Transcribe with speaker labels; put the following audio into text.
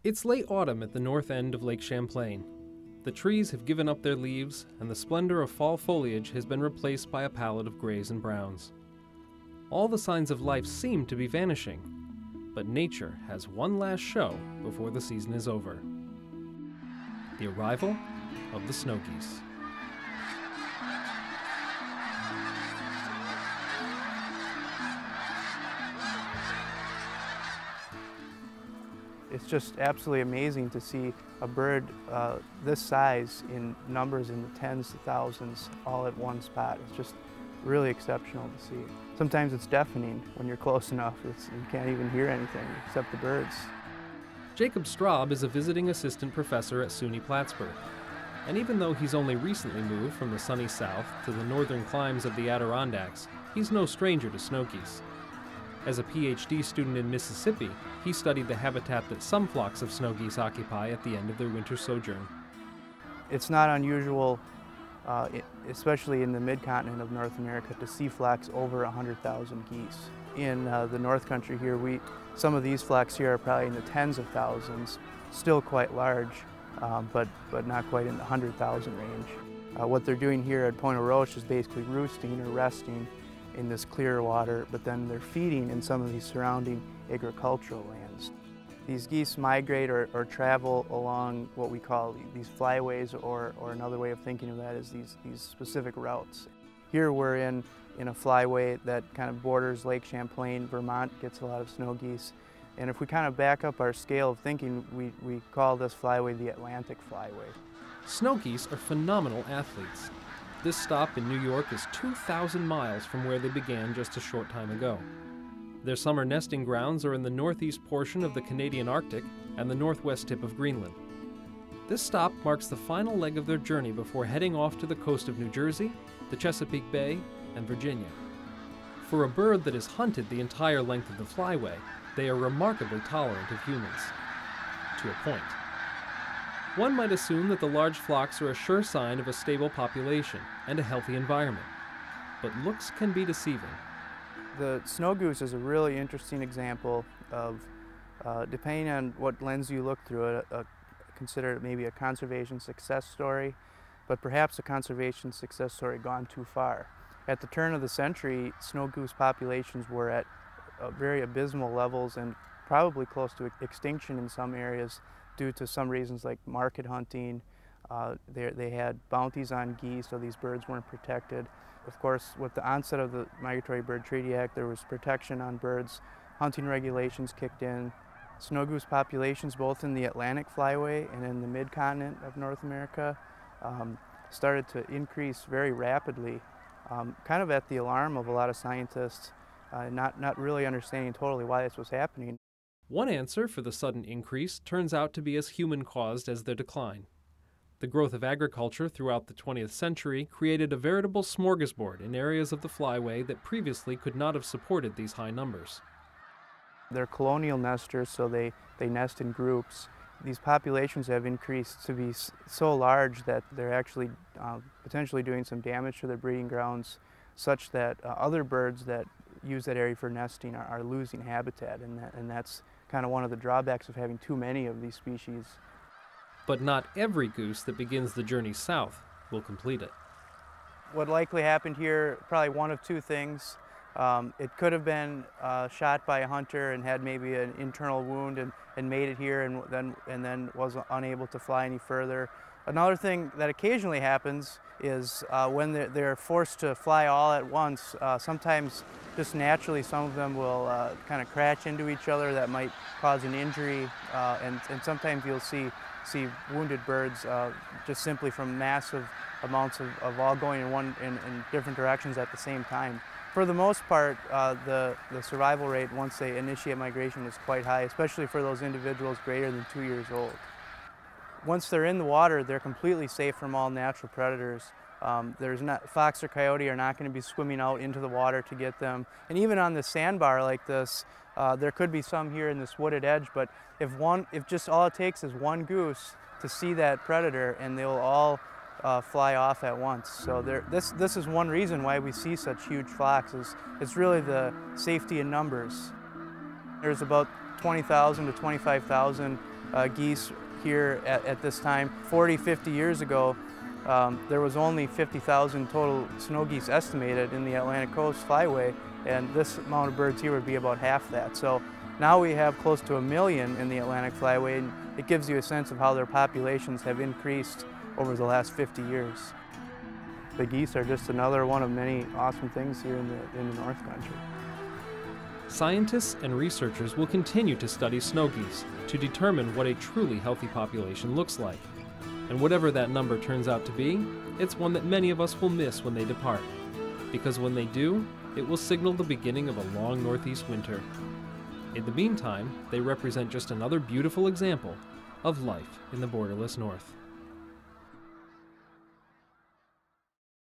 Speaker 1: It's late autumn at the north end of Lake Champlain. The trees have given up their leaves, and the splendor of fall foliage has been replaced by a palette of grays and browns. All the signs of life seem to be vanishing, but nature has one last show before the season is over. The arrival of the snow geese.
Speaker 2: It's just absolutely amazing to see a bird this size in numbers in the tens of thousands all at one spot. It's just really exceptional to see. Sometimes it's deafening when you're close enough. You can't even hear anything except the birds.
Speaker 1: Jacob Straub is a visiting assistant professor at SUNY Plattsburgh. And even though he's only recently moved from the sunny south to the northern climes of the Adirondacks, he's no stranger to snow geese. As a PhD student in Mississippi, he studied the habitat that some flocks of snow geese occupy at the end of their winter sojourn.
Speaker 2: It's not unusual, especially in the mid-continent of North America, to see flocks over 100,000 geese. In the North Country here, some of these flocks here are probably in the tens of thousands, still quite large, but not quite in the 100,000 range. What they're doing here at Point Au Roche is basically roosting or resting in this clear water, but then they're feeding in some of these surrounding agricultural lands. These geese migrate or travel along what we call these flyways, or another way of thinking of that is these specific routes. Here we're in a flyway that kind of borders Lake Champlain. Vermont gets a lot of snow geese. And if we kind of back up our scale of thinking, we call this flyway the Atlantic Flyway.
Speaker 1: Snow geese are phenomenal athletes. This stop in New York is 2,000 miles from where they began just a short time ago. Their summer nesting grounds are in the northeast portion of the Canadian Arctic and the northwest tip of Greenland. This stop marks the final leg of their journey before heading off to the coast of New Jersey, the Chesapeake Bay, and Virginia. For a bird that is hunted the entire length of the flyway, they are remarkably tolerant of humans. To a point. One might assume that the large flocks are a sure sign of a stable population and a healthy environment, but looks can be deceiving.
Speaker 2: The snow goose is a really interesting example of, depending on what lens you look through it, consider it maybe a conservation success story, but perhaps a conservation success story gone too far. At the turn of the century, snow goose populations were at very abysmal levels and probably close to extinction in some areas due to some reasons like market hunting. They had bounties on geese, so these birds weren't protected. Of course, with the onset of the Migratory Bird Treaty Act, there was protection on birds. Hunting regulations kicked in. Snow goose populations, both in the Atlantic Flyway and in the mid-continent of North America, started to increase very rapidly, kind of at the alarm of a lot of scientists, not really understanding totally why this was happening.
Speaker 1: One answer for the sudden increase turns out to be as human-caused as their decline. The growth of agriculture throughout the 20th century created a veritable smorgasbord in areas of the flyway that previously could not have supported these high numbers.
Speaker 2: They're colonial nesters, so they nest in groups. These populations have increased to be so large that they're actually potentially doing some damage to their breeding grounds, such that other birds that use that area for nesting are losing habitat, and that's kind of one of the drawbacks of having too many of these species.
Speaker 1: But not every goose that begins the journey south will complete it.
Speaker 2: What likely happened here, probably one of two things. It could have been shot by a hunter and had maybe an internal wound and made it here and then was unable to fly any further. Another thing that occasionally happens is when they're forced to fly all at once, sometimes just naturally some of them will kind of crash into each other. That might cause an injury, and sometimes you'll see wounded birds just simply from massive amounts of all going in different directions at the same time. For the most part, the survival rate once they initiate migration is quite high, especially for those individuals greater than 2 years old. Once they're in the water, they're completely safe from all natural predators. Fox or coyote are not going to be swimming out into the water to get them. And even on the sandbar like this, there could be some here in this wooded edge, but if just all it takes is one goose to see that predator, and they'll all fly off at once. So this is one reason why we see such huge flocks. It's really the safety in numbers. There's about 20,000 to 25,000 geese here at this time. 40, 50 years ago, there was only 50,000 total snow geese estimated in the Atlantic Coast Flyway, and this amount of birds here would be about half that. So now we have close to 1 million in the Atlantic Flyway, and it gives you a sense of how their populations have increased over the last 50 years. The geese are just another one of many awesome things here in the North Country.
Speaker 1: Scientists and researchers will continue to study snow geese to determine what a truly healthy population looks like. And whatever that number turns out to be, it's one that many of us will miss when they depart. Because when they do, it will signal the beginning of a long northeast winter. In the meantime, they represent just another beautiful example of life in the borderless North.